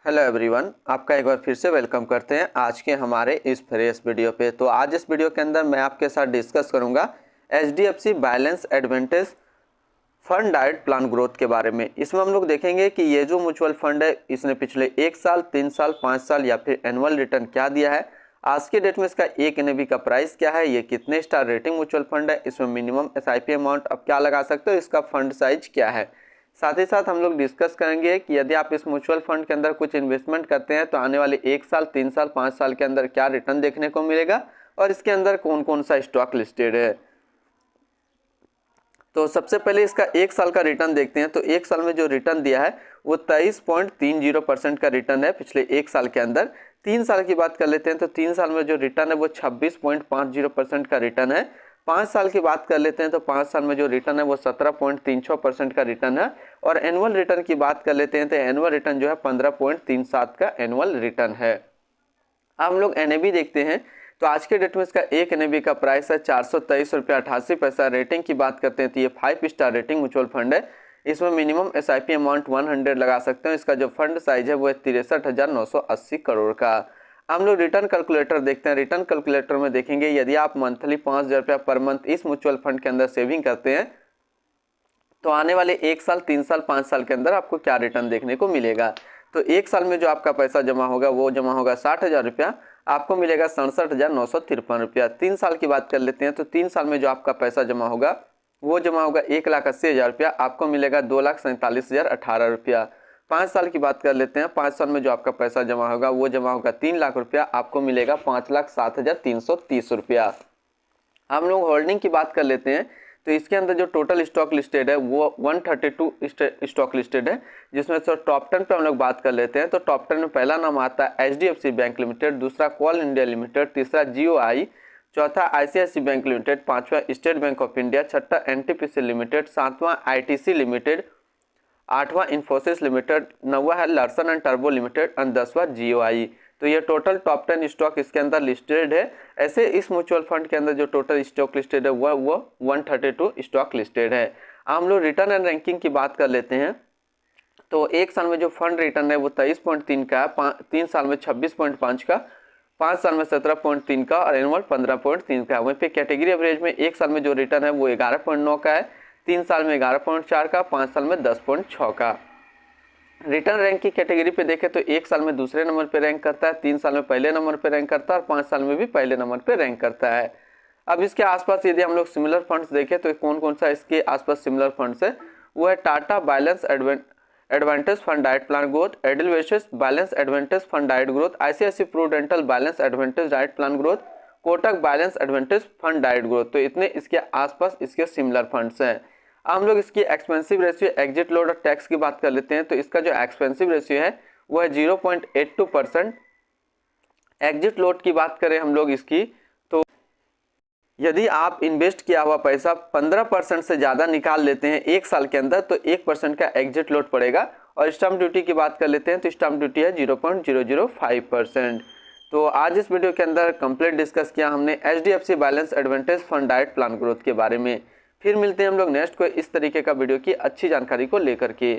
Hello everyone, आपका एक बार फिर से वेलकम करते हैं आज के हमारे इस फ्रेश वीडियो पे। तो आज इस वीडियो के अंदर मैं आपके साथ डिस्कस करूंगा HDFC balance advantage fund diet plan growth के बारे में। इसमें हम लोग देखेंगे कि ये जो म्यूचुअल फंड है इसने पिछले 1 साल, 3 साल, 5 साल या फिर एनुअल रिटर्न क्या दिया है, आज के डेट में इसका एक NAV का प्राइस क्या है, ये कितने स्टार रेटिंग म्यूचुअल फंड है, इसमें मिनिमम SIP अमाउंट आप क्या लगा सकते हो, इसका फंड साइज क्या है। साथ ही साथ हम लोग डिस्कस करेंगे कि यदि आप इस म्यूचुअल फंड के अंदर कुछ इन्वेस्टमेंट करते हैं तो आने वाले 1 साल, 3 साल, 5 साल के अंदर क्या रिटर्न देखने को मिलेगा और इसके अंदर कौन कौन सा स्टॉक लिस्टेड है। तो सबसे पहले इसका 1 साल का रिटर्न देखते हैं। तो 1 साल में जो रिटर्न दिया है वो 23.30% का रिटर्न है पिछले 1 साल के अंदर। 3 साल की बात कर लेते हैं तो 3 साल में जो रिटर्न है वो 26.50% का रिटर्न है। 5 साल की बात कर लेते हैं तो 5 साल में जो रिटर्न है वो 17.36% का रिटर्न है। और एनुअल रिटर्न की बात कर लेते हैं तो एनुअल रिटर्न जो है 15.37 का एनुअल रिटर्न है। अब हम लोग NAV देखते हैं। तो आज के डेट में इसका एक NAV का प्राइस है 423.88 रुपया। रेटिंग की बात करते हैं तो ये 5 स्टार रेटिंग म्यूचुअल फंड है। इसमें मिनिमम SIP अमाउंट 100 लगा सकते हैं। इसका जो फंड साइज है वो है 63,980 करोड़ का। हम लोग रिटर्न कैलकुलेटर देखते हैं। रिटर्न कैलकुलेटर में देखेंगे यदि आप मंथली 5,000 रुपया पर मंथ इस म्यूचुअल फंड के अंदर सेविंग करते हैं तो आने वाले 1 साल, 3 साल, 5 साल के अंदर आपको क्या रिटर्न देखने को मिलेगा। तो 1 साल में जो आपका पैसा जमा होगा वो जमा होगा 60,000 रुपया, आपको मिलेगा 67,953 रुपया। 3 साल की बात कर लेते हैं तो 3 साल में जो आपका पैसा जमा होगा वो जमा होगा 1,80,000 रुपया, आपको मिलेगा 2,47,018 रुपया। 5 साल की बात कर लेते हैं। 5 साल में जो आपका पैसा जमा होगा वो जमा होगा 3 लाख रुपया, आपको मिलेगा 5,07,330 रुपया। हम लोग होल्डिंग की बात कर लेते हैं तो इसके अंदर जो टोटल स्टॉक लिस्टेड है वो 132 स्टॉक लिस्टेड है, जिसमें से टॉप 10 पे हम लोग बात कर लेते हैं। तो टॉप 10 में पहला नाम आता है HDFC बैंक लिमिटेड, दूसरा कोल इंडिया लिमिटेड, तीसरा GOI, चौथा ICICI बैंक लिमिटेड, पांचवा स्टेट बैंक ऑफ इंडिया, छठा NTPC लिमिटेड, सातवां ITC लिमिटेड, आठवां इन्फोसिस लिमिटेड, नौवां है लार्सन एंड टर्बो लिमिटेड और 10वां GOI। तो ये टोटल टॉप 10 स्टॉक इसके अंदर लिस्टेड है। ऐसे इस म्यूचुअल फंड के अंदर जो टोटल स्टॉक लिस्टेड है वो 132 स्टॉक लिस्टेड है। हम लोग रिटर्न एंड रैंकिंग की बात कर लेते हैं। तो 1 साल में जो फंड रिटर्न है वो 23.3 का है, 3 साल में 26.5 का, 5 साल में 17.3 का और एनुअल 15.3 का है। वहीं पे कैटेगरी एवरेज में 1 साल में जो रिटर्न है वो 11.9 का है, 3 साल में 11.4 का, 5 साल में 10.6 का। रिटर्न रैंक की कैटेगरी पे देखें तो 1 साल में दूसरे नंबर पे रैंक करता है, 3 साल में पहले नंबर पे रैंक करता है और 5 साल में भी पहले नंबर पे रैंक करता है। अब इसके आसपास यदि हम लोग सिमिलर फंड्स देखें तो कौन कौन सा इसके आसपास सिमिलर फंड्स है, वो है Tata balance advantage fund diet plan growth, एडिलवेशस balance advantage fund diet growth, ICICI Prudential balance advantage diet plan growth, Kotak balance advantage fund diet growth. तो इतने इसके आसपास इसके सिमिलर फंड्स हैं। हम लोग इसकी एक्सपेंसिव रेशियो, एग्जिट लोड और टैक्स की बात कर लेते हैं। तो इसका जो एक्सपेंसिव रेशियो है वो है 0.82%। एग्जिट लोड की बात करें हम लोग इसकी, तो यदि आप इन्वेस्ट किया हुआ पैसा 15% से ज़्यादा निकाल लेते हैं 1 साल के अंदर तो 1% का एग्जिट लोड पड़ेगा। और स्टैम्प ड्यूटी की बात कर लेते हैं तो स्टैम्प ड्यूटी है 0.005%। तो आज इस वीडियो के अंदर कंप्लीट डिस्कस किया हमने HDFC balance advantage fund diet plan growth के बारे में। फिर मिलते हैं हम लोग नेक्स्ट को इस तरीके का वीडियो की अच्छी जानकारी को लेकर के।